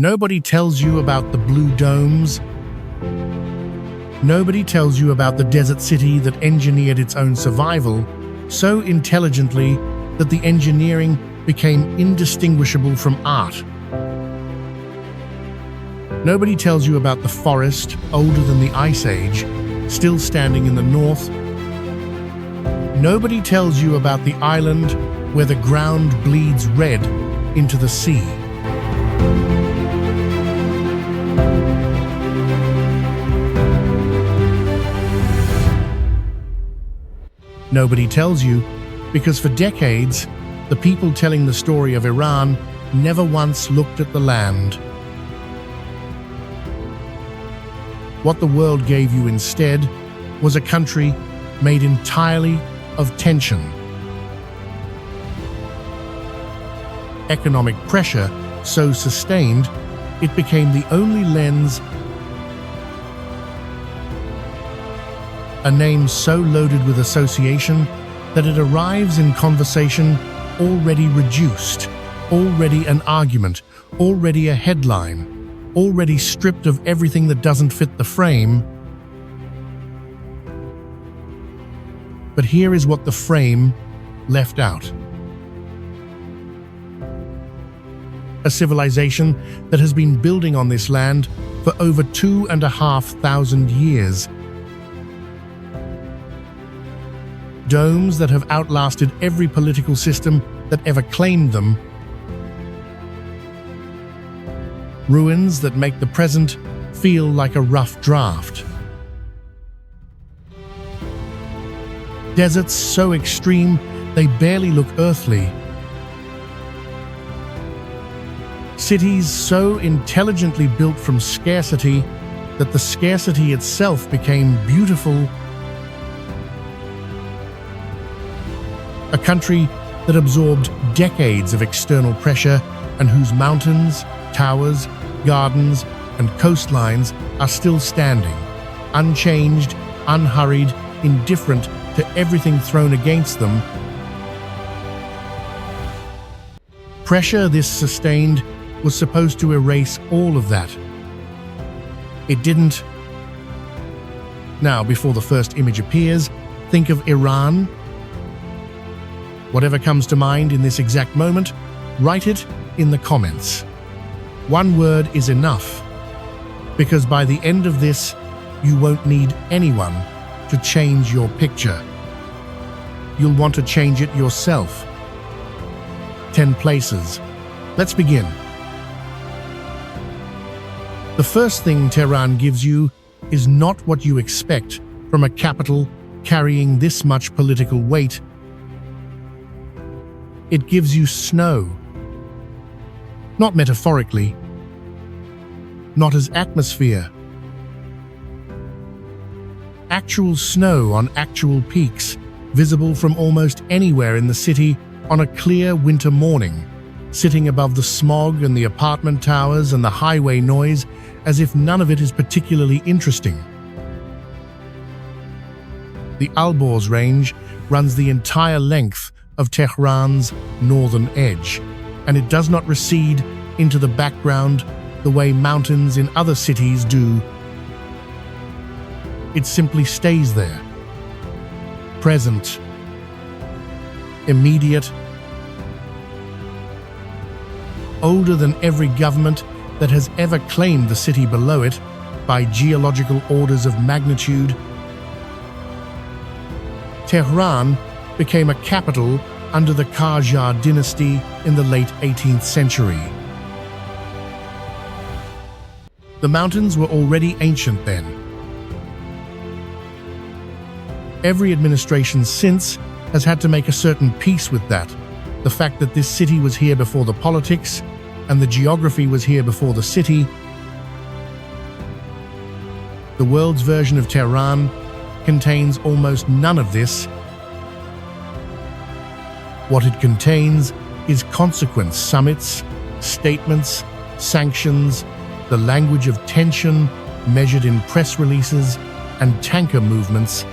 Nobody tells you about the blue domes. Nobody tells you about the desert city that engineered its own survival so intelligently that the engineering became indistinguishable from art. Nobody tells you about the forest, older than the Ice Age, still standing in the north. Nobody tells you about the island where the ground bleeds red into the sea. Nobody tells you because for decades, the people telling the story of Iran never once looked at the land. What the world gave you instead was a country made entirely of tension. Economic pressure so sustained, it became the only lens. A name so loaded with association that it arrives in conversation already reduced, already an argument, already a headline, already stripped of everything that doesn't fit the frame. But here is what the frame left out. A civilization that has been building on this land for over 2,500 years. Domes that have outlasted every political system that ever claimed them. Ruins that make the present feel like a rough draft. Deserts so extreme they barely look earthly. Cities so intelligently built from scarcity that the scarcity itself became beautiful. A country that absorbed decades of external pressure and whose mountains, towers, gardens, and coastlines are still standing, unchanged, unhurried, indifferent to everything thrown against them. Pressure this sustained was supposed to erase all of that. It didn't. Now, before the first image appears, think of Iran. Whatever comes to mind in this exact moment, write it in the comments. One word is enough, because by the end of this, you won't need anyone to change your picture. You'll want to change it yourself. 10 places. Let's begin. The first thing Tehran gives you is not what you expect from a capital carrying this much political weight. It gives you snow. Not metaphorically, not as atmosphere. Actual snow on actual peaks, visible from almost anywhere in the city on a clear winter morning, sitting above the smog and the apartment towers and the highway noise as if none of it is particularly interesting. The Alborz range runs the entire length of Tehran's northern edge, and it does not recede into the background the way mountains in other cities do. It simply stays there, present, immediate, older than every government that has ever claimed the city below it by geological orders of magnitude. Tehran became a capital under the Qajar dynasty in the late 18th century. The mountains were already ancient then. Every administration since has had to make a certain peace with that. The fact that this city was here before the politics and the geography was here before the city. The world's version of Tehran contains almost none of this. What it contains is consequence summits, statements, sanctions, the language of tension measured in press releases and tanker movements.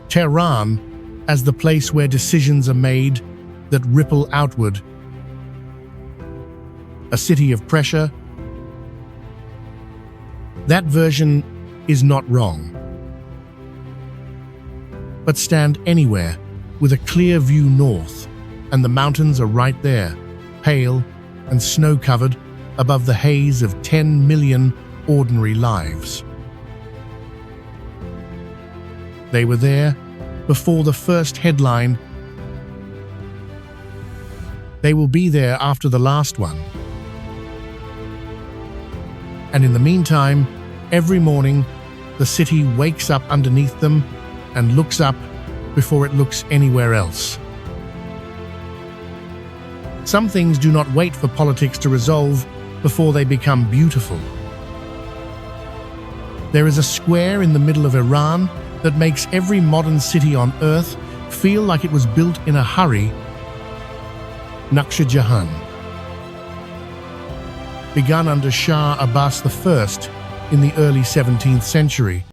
Tehran as the place where decisions are made that ripple outward. a city of pressure. That version is not wrong. But stand anywhere with a clear view north, and the mountains are right there, pale and snow-covered above the haze of 10 million ordinary lives. They were there before the first headline. They will be there after the last one. And in the meantime, every morning, the city wakes up underneath them and looks up before it looks anywhere else. Some things do not wait for politics to resolve before they become beautiful. There is a square in the middle of Iran that makes every modern city on earth feel like it was built in a hurry. Naqsh Jahan, begun under Shah Abbas I in the early 17th century.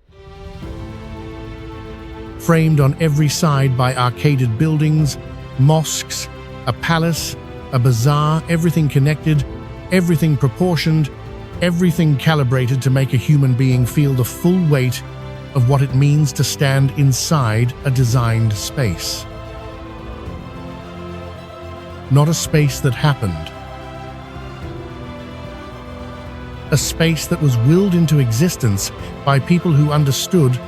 Framed on every side by arcaded buildings, mosques, a palace, a bazaar, everything connected, everything proportioned, everything calibrated to make a human being feel the full weight of what it means to stand inside a designed space. Not a space that happened. A space that was willed into existence by people who understood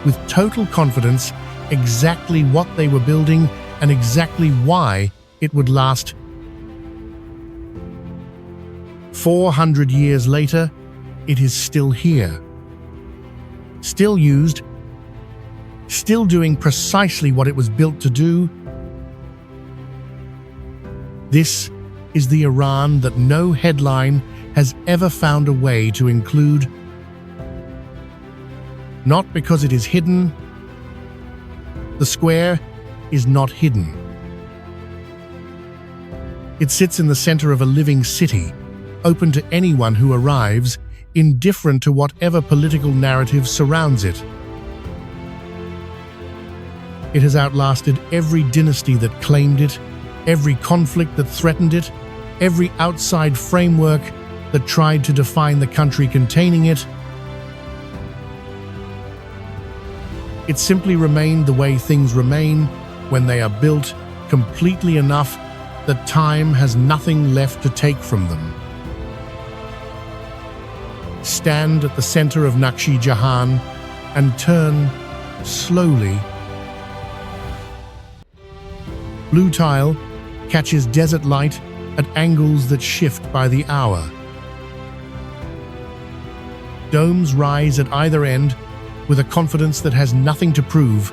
with total confidence exactly what they were building and exactly why it would last. 400 years later, it is still here. Still used, still doing precisely what it was built to do. This is the Iran that no headline has ever found a way to include. Not because it is hidden. The square is not hidden. It sits in the center of a living city, open to anyone who arrives, indifferent to whatever political narrative surrounds it. It has outlasted every dynasty that claimed it, every conflict that threatened it, every outside framework that tried to define the country containing it. It simply remained the way things remain when they are built completely enough that time has nothing left to take from them. Stand at the center of Naqsh Jahan and turn slowly. Blue tile catches desert light at angles that shift by the hour. Domes rise at either end with a confidence that has nothing to prove.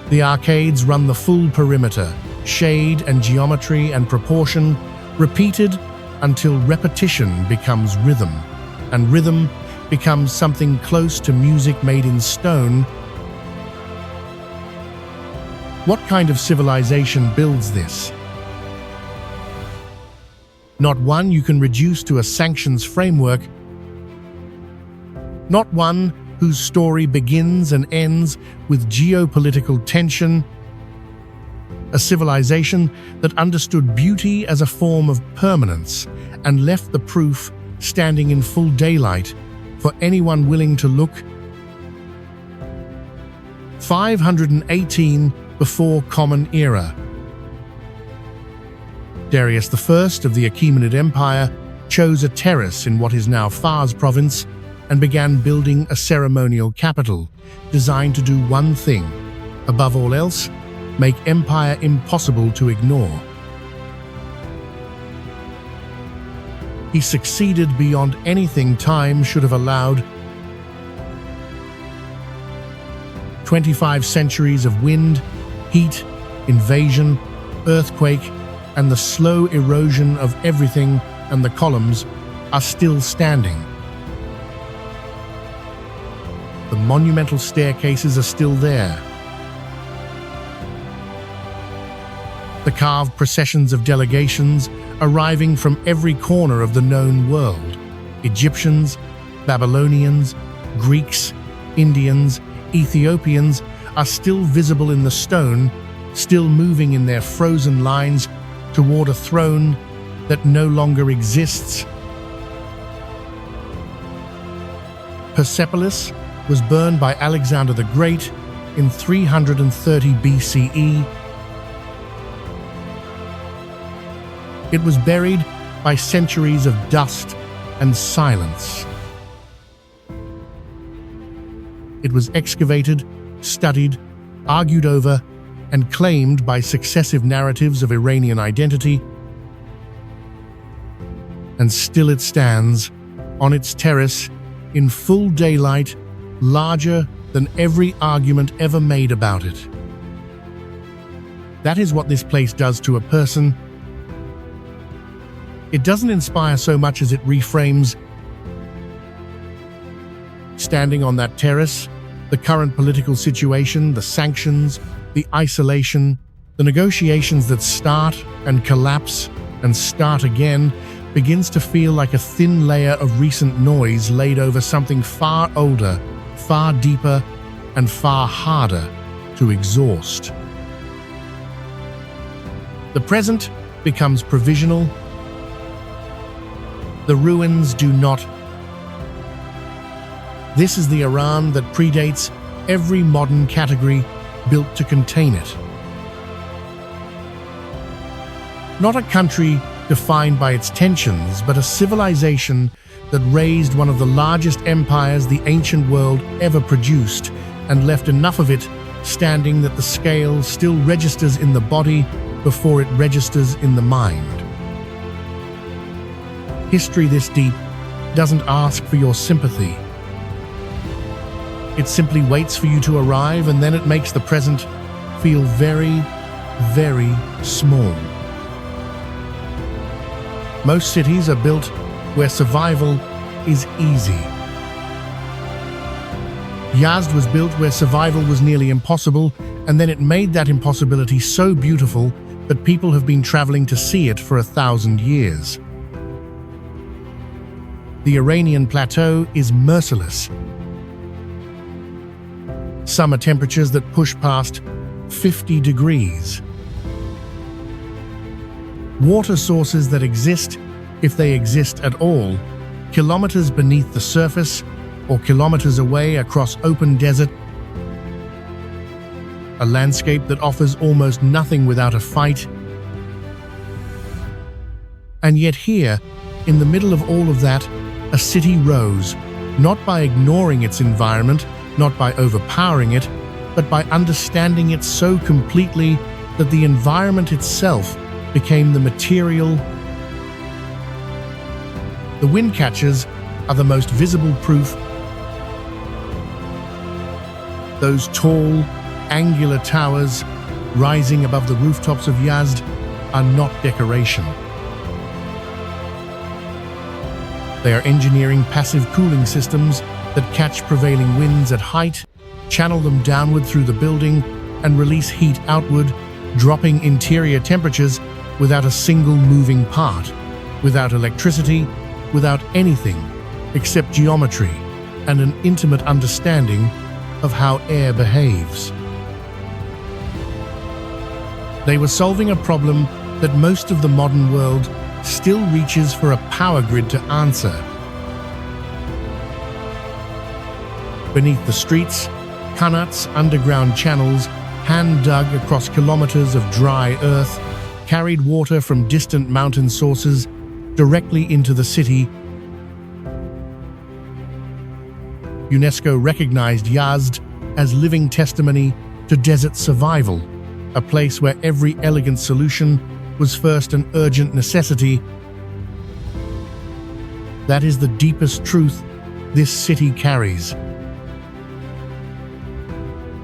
The arcades run the full perimeter, shade and geometry and proportion, repeated until repetition becomes rhythm, and rhythm becomes something close to music made in stone. What kind of civilization builds this? Not one you can reduce to a sanctions framework. Not one whose story begins and ends with geopolitical tension. A civilization that understood beauty as a form of permanence and left the proof standing in full daylight for anyone willing to look. 518 before Common Era. Darius I of the Achaemenid Empire chose a terrace in what is now Fars province and began building a ceremonial capital designed to do one thing, above all else, make empire impossible to ignore. He succeeded beyond anything time should have allowed. 25 centuries of wind, heat, invasion, earthquake, and the slow erosion of everything, and the columns are still standing. The monumental staircases are still there. The carved processions of delegations arriving from every corner of the known world. Egyptians, Babylonians, Greeks, Indians, Ethiopians are still visible in the stone, still moving in their frozen lines toward a throne that no longer exists. Persepolis was burned by Alexander the Great in 330 BCE. It was buried by centuries of dust and silence. It was excavated, studied, argued over, and claimed by successive narratives of Iranian identity. And still it stands on its terrace in full daylight, larger than every argument ever made about it. That is what this place does to a person. It doesn't inspire so much as it reframes. Standing on that terrace, the current political situation, the sanctions, the isolation, the negotiations that start and collapse and start again, begins to feel like a thin layer of recent noise laid over something far older, far deeper, and far harder to exhaust. The present becomes provisional. The ruins do not. This is the Iran that predates every modern category built to contain it. Not a country defined by its tensions, but a civilization that raised one of the largest empires the ancient world ever produced and left enough of it standing that the scale still registers in the body before it registers in the mind. History this deep doesn't ask for your sympathy. It simply waits for you to arrive, and then it makes the present feel very, very small. Most cities are built where survival is easy. Yazd was built where survival was nearly impossible, and then it made that impossibility so beautiful that people have been traveling to see it for 1,000 years. The Iranian plateau is merciless. Summer temperatures that push past 50 degrees. Water sources that exist, if they exist at all, kilometers beneath the surface or kilometers away across open desert. A landscape that offers almost nothing without a fight. And yet here, in the middle of all of that, a city rose, not by ignoring its environment, not by overpowering it, but by understanding it so completely that the environment itself became the material. The wind catchers are the most visible proof. Those tall, angular towers rising above the rooftops of Yazd are not decoration. They are engineering passive cooling systems that catch prevailing winds at height, channel them downward through the building, and release heat outward, dropping interior temperatures without a single moving part, without electricity, without anything except geometry and an intimate understanding of how air behaves. They were solving a problem that most of the modern world still reaches for a power grid to answer. Beneath the streets, qanats, underground channels, hand-dug across kilometers of dry earth, carried water from distant mountain sources directly into the city. UNESCO recognized Yazd as living testimony to desert survival, a place where every elegant solution was first an urgent necessity. That is the deepest truth this city carries.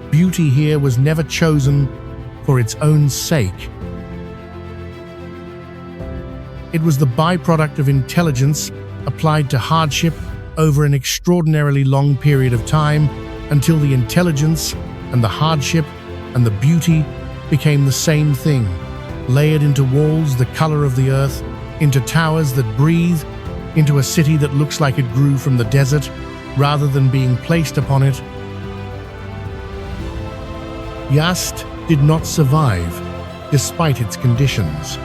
Beauty here was never chosen for its own sake. It was the byproduct of intelligence applied to hardship over an extraordinarily long period of time, until the intelligence and the hardship and the beauty became the same thing, layered into walls the color of the earth, into towers that breathe, into a city that looks like it grew from the desert rather than being placed upon it. Yazd did not survive despite its conditions.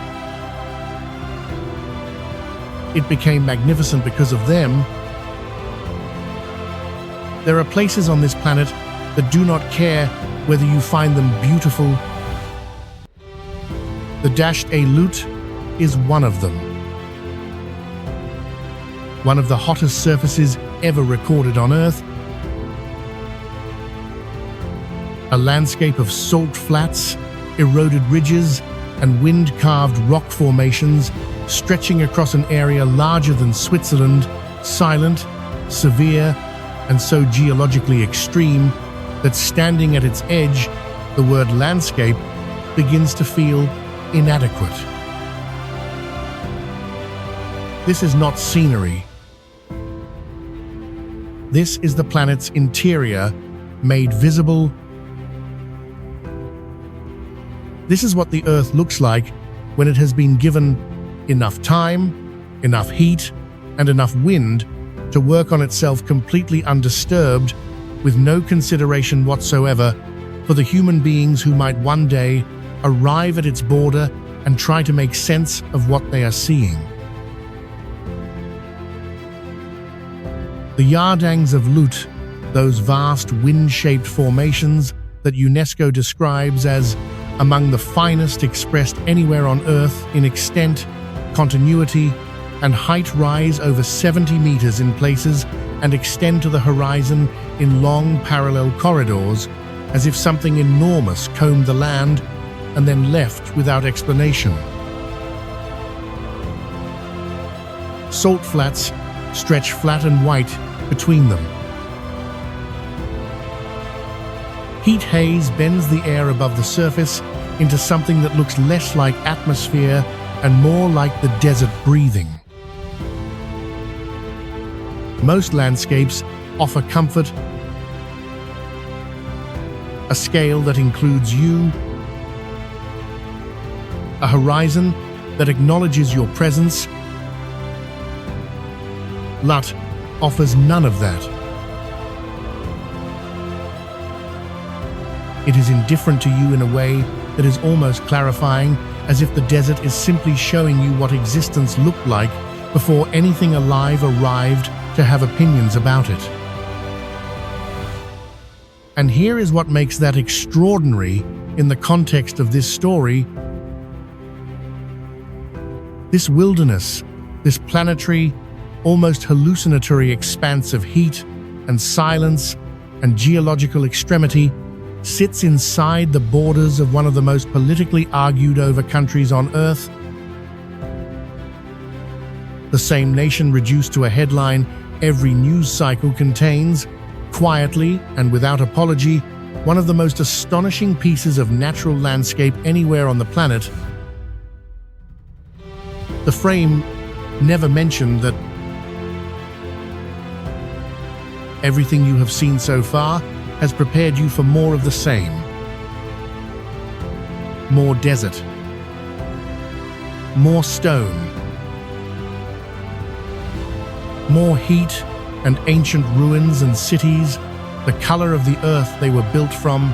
it became magnificent because of them. There are places on this planet that do not care whether you find them beautiful. The Lut is one of them. One of the hottest surfaces ever recorded on Earth. A landscape of salt flats, eroded ridges, and wind-carved rock formations stretching across an area larger than Switzerland, silent, severe, and so geologically extreme that standing at its edge, the word landscape begins to feel inadequate. This is not scenery. This is the planet's interior, made visible. This is what the Earth looks like when it has been given enough time, enough heat, and enough wind to work on itself completely undisturbed, with no consideration whatsoever for the human beings who might one day arrive at its border and try to make sense of what they are seeing. The Yardangs of Lut, those vast wind-shaped formations that UNESCO describes as among the finest expressed anywhere on Earth in extent, continuity, and height, rise over 70 meters in places and extend to the horizon in long parallel corridors, as if something enormous combed the land and then left without explanation. Salt flats stretch flat and white between them. Heat haze bends the air above the surface into something that looks less like atmosphere and more like the desert breathing. Most landscapes offer comfort, a scale that includes you, a horizon that acknowledges your presence. Lut offers none of that. It is indifferent to you in a way that is almost clarifying, as if the desert is simply showing you what existence looked like before anything alive arrived to have opinions about it. And here is what makes that extraordinary in the context of this story. This wilderness, this planetary, almost hallucinatory expanse of heat and silence and geological extremity sits inside the borders of one of the most politically argued over countries on Earth. The same nation reduced to a headline every news cycle contains, quietly and without apology, one of the most astonishing pieces of natural landscape anywhere on the planet. The frame never mentioned that everything you have seen so far has prepared you for more of the same. More desert. More stone. More heat and ancient ruins and cities, the color of the earth they were built from.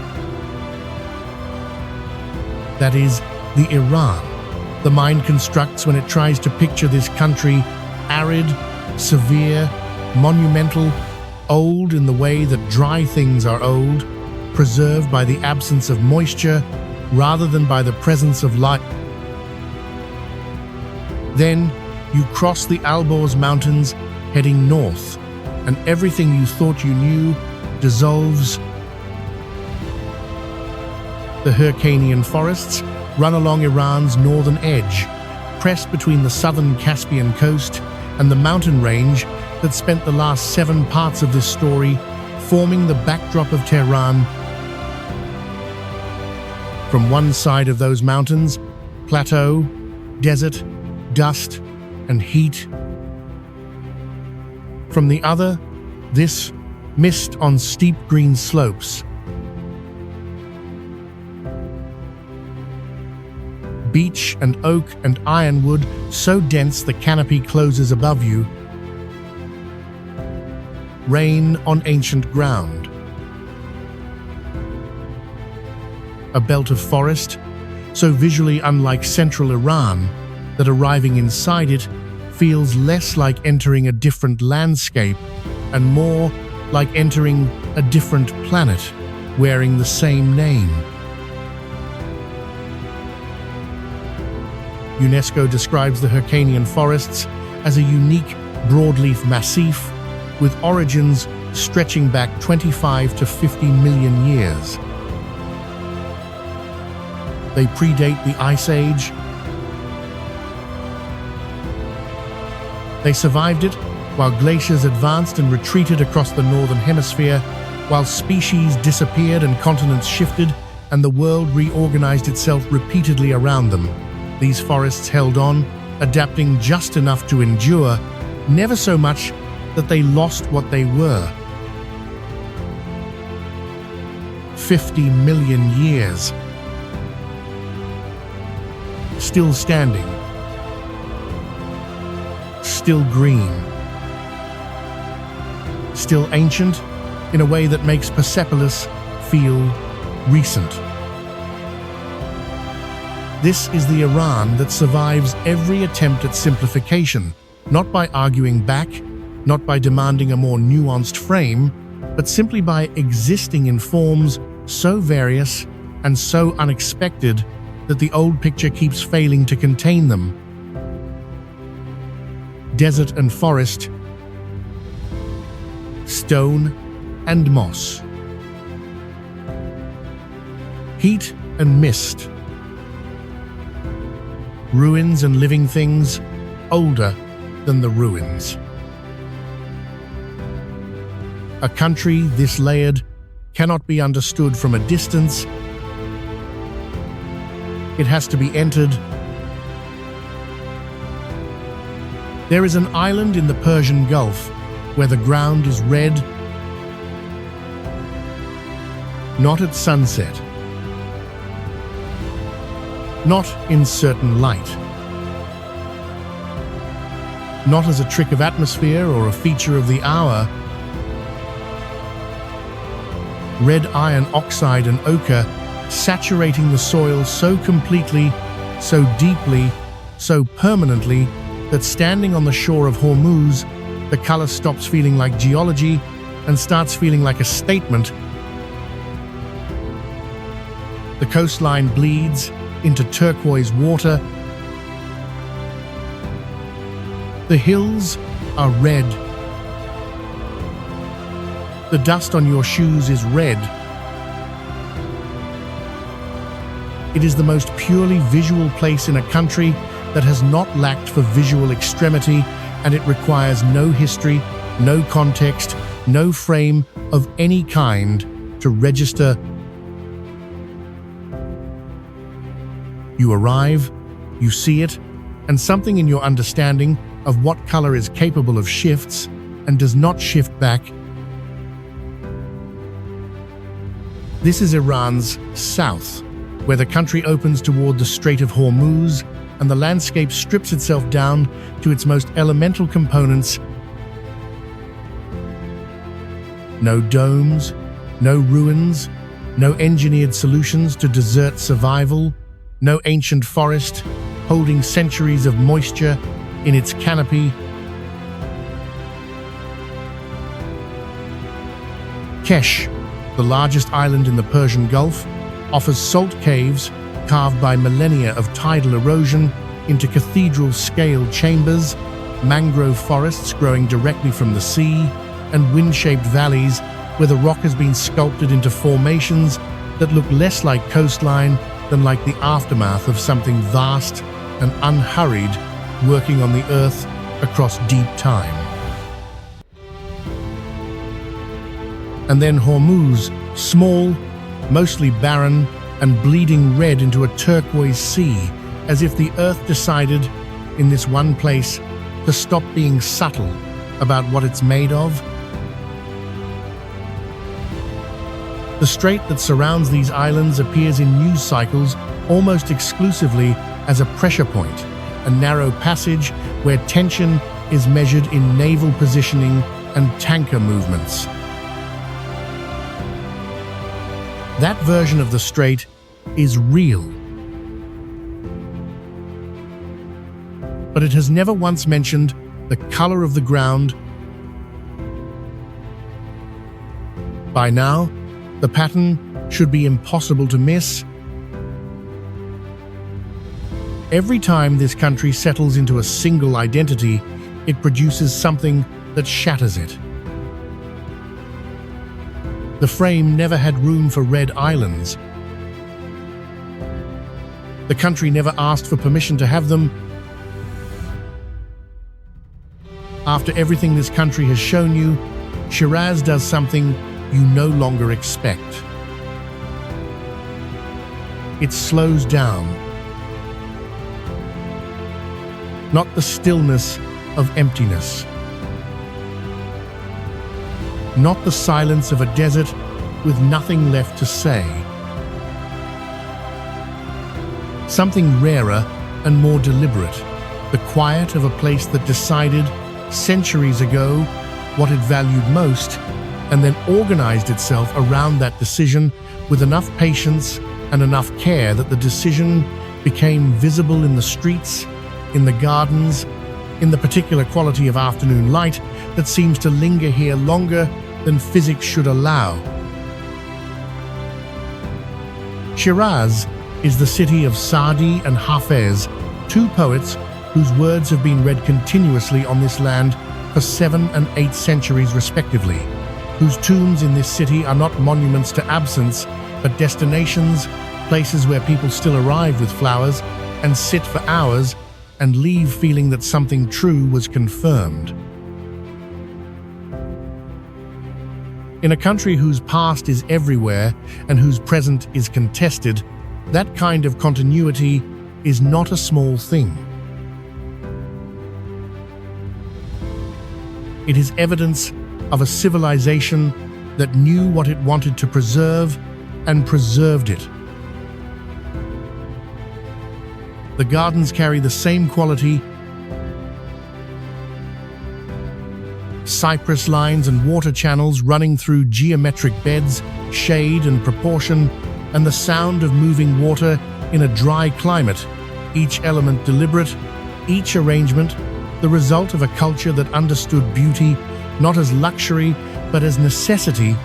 That is, the Iran the mind constructs when it tries to picture this country arid, severe, monumental, old in the way that dry things are old, preserved by the absence of moisture rather than by the presence of light. Then you cross the Alborz Mountains heading north, and everything you thought you knew dissolves. The Hercanian forests run along Iran's northern edge, pressed between the southern Caspian coast and the mountain range that spent the last 7 parts of this story forming the backdrop of Tehran. From one side of those mountains, plateau, desert, dust, and heat. From the other, this mist on steep green slopes. Beech and oak and ironwood so dense the canopy closes above you. Rain on ancient ground. A belt of forest, so visually unlike central Iran that arriving inside it feels less like entering a different landscape and more like entering a different planet wearing the same name. UNESCO describes the Hercanian forests as a unique broadleaf massif with origins stretching back 25 to 50 million years. They predate the Ice Age. They survived it while glaciers advanced and retreated across the northern hemisphere, while species disappeared and continents shifted, and the world reorganized itself repeatedly around them. These forests held on, adapting just enough to endure, never so much that they lost what they were. 50 million years. Still standing. Still green. Still ancient in a way that makes Persepolis feel recent. This is the Iran that survives every attempt at simplification, not by arguing back, not by demanding a more nuanced frame, but simply by existing in forms so various and so unexpected that the old picture keeps failing to contain them. Desert and forest, stone and moss, heat and mist, ruins and living things older than the ruins. A country this layered cannot be understood from a distance. It has to be entered. There is an island in the Persian Gulf where the ground is red, not at sunset, not in certain light, not as a trick of atmosphere or a feature of the hour. Red iron oxide and ochre saturating the soil so completely, so deeply, so permanently that standing on the shore of Hormuz, the color stops feeling like geology and starts feeling like a statement. The coastline bleeds into turquoise water. The hills are red. The dust on your shoes is red. It is the most purely visual place in a country that has not lacked for visual extremity, and it requires no history, no context, no frame of any kind to register. You arrive, you see it, and something in your understanding of what color is capable of shifts and does not shift back. This is Iran's south, where the country opens toward the Strait of Hormuz and the landscape strips itself down to its most elemental components. No domes, no ruins, no engineered solutions to desert survival, no ancient forest holding centuries of moisture in its canopy. Kesh, the largest island in the Persian Gulf, offers salt caves carved by millennia of tidal erosion into cathedral-scale chambers, mangrove forests growing directly from the sea, and wind-shaped valleys where the rock has been sculpted into formations that look less like coastline than like the aftermath of something vast and unhurried working on the earth across deep time. And then Hormuz, small, mostly barren, and bleeding red into a turquoise sea, as if the earth decided, in this one place, to stop being subtle about what it's made of. The strait that surrounds these islands appears in news cycles almost exclusively as a pressure point, a narrow passage where tension is measured in naval positioning and tanker movements. That version of the strait is real. but it has never once mentioned the color of the ground. By now, the pattern should be impossible to miss. Every time this country settles into a single identity, it produces something that shatters it. The frame never had room for red islands. The country never asked for permission to have them. After everything this country has shown you, Shiraz does something you no longer expect. It slows down. Not the stillness of emptiness. Not the silence of a desert with nothing left to say. Something rarer and more deliberate. The quiet of a place that decided centuries ago what it valued most, and then organized itself around that decision with enough patience and enough care that the decision became visible in the streets, in the gardens, in the particular quality of afternoon light that seems to linger here longer than physics should allow. Shiraz is the city of Sa'di and Hafez, two poets whose words have been read continuously on this land for 7 and 8 centuries respectively, whose tombs in this city are not monuments to absence, but destinations, places where people still arrive with flowers and sit for hours and leave feeling that something true was confirmed. In a country whose past is everywhere and whose present is contested, that kind of continuity is not a small thing. It is evidence of a civilization that knew what it wanted to preserve and preserved it. The gardens carry the same quality. Cypress lines and water channels running through geometric beds, shade and proportion, and the sound of moving water in a dry climate, each element deliberate, each arrangement the result of a culture that understood beauty not as luxury but as necessity,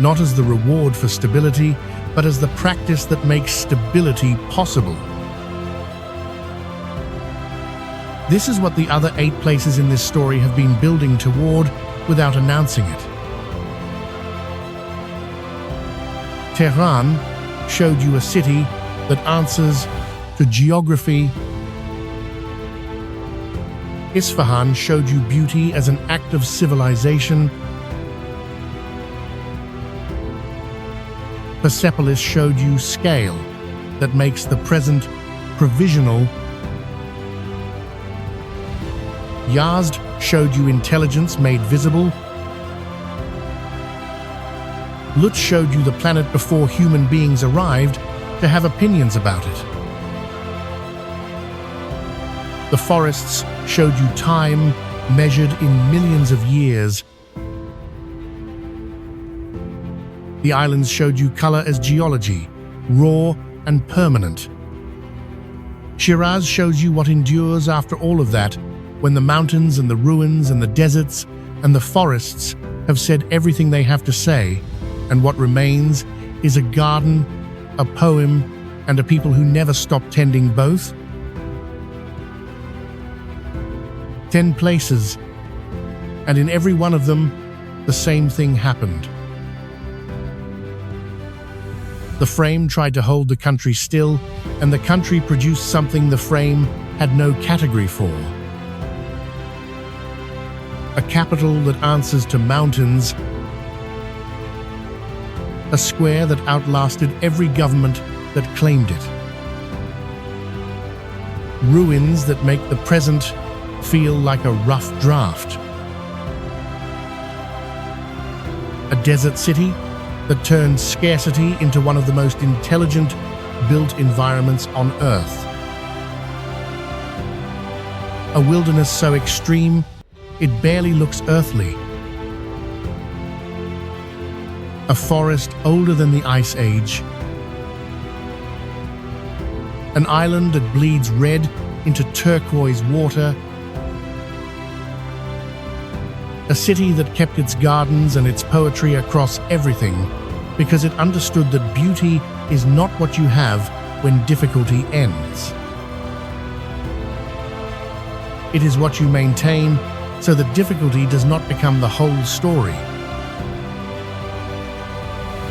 not as the reward for stability, but as the practice that makes stability possible. This is what the other 8 places in this story have been building toward without announcing it. Tehran showed you a city that answers to geography. Isfahan showed you beauty as an act of civilization. Persepolis showed you scale that makes the present provisional. Yazd showed you intelligence made visible. Lut showed you the planet before human beings arrived to have opinions about it. The forests showed you time measured in millions of years. The islands showed you color as geology, raw and permanent. Shiraz shows you what endures after all of that, when the mountains and the ruins and the deserts and the forests have said everything they have to say, and what remains is a garden, a poem, and a people who never stop tending both. 10 places, and in every one of them, the same thing happened. The frame tried to hold the country still, and the country produced something the frame had no category for. A capital that answers to mountains, a square that outlasted every government that claimed it. Ruins that make the present feel like a rough draft. A desert city that turned scarcity into one of the most intelligent built environments on Earth. A wilderness so extreme, it barely looks earthly. A forest older than the Ice Age. An island that bleeds red into turquoise water, a city that kept its gardens and its poetry across everything because it understood that beauty is not what you have when difficulty ends. It is what you maintain so that difficulty does not become the whole story.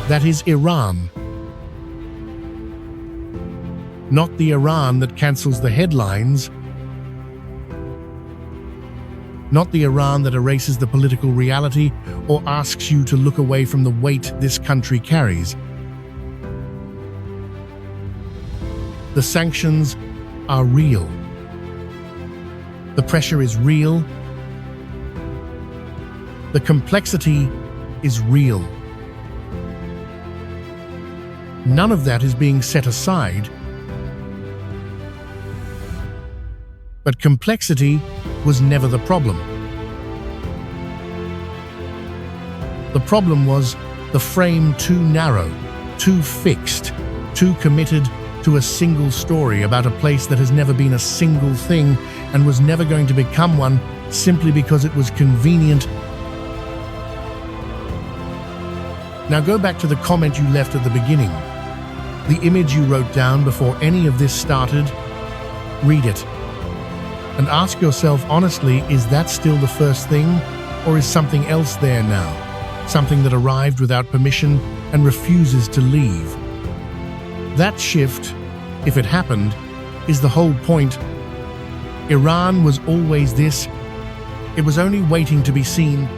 That is Iran. Not the Iran that cancels the headlines, not the Iran that erases the political reality or asks you to look away from the weight this country carries. The sanctions are real. The pressure is real. The complexity is real. None of that is being set aside. But complexity was never the problem. The problem was the frame too narrow, too fixed, too committed to a single story about a place that has never been a single thing and was never going to become one simply because it was convenient. Now go back to the comment you left at the beginning. The image you wrote down before any of this started. Read it. And ask yourself honestly, is that still the first thing, or is something else there now? Something that arrived without permission and refuses to leave. That shift, if it happened, is the whole point. Iran was always this. It was only waiting to be seen.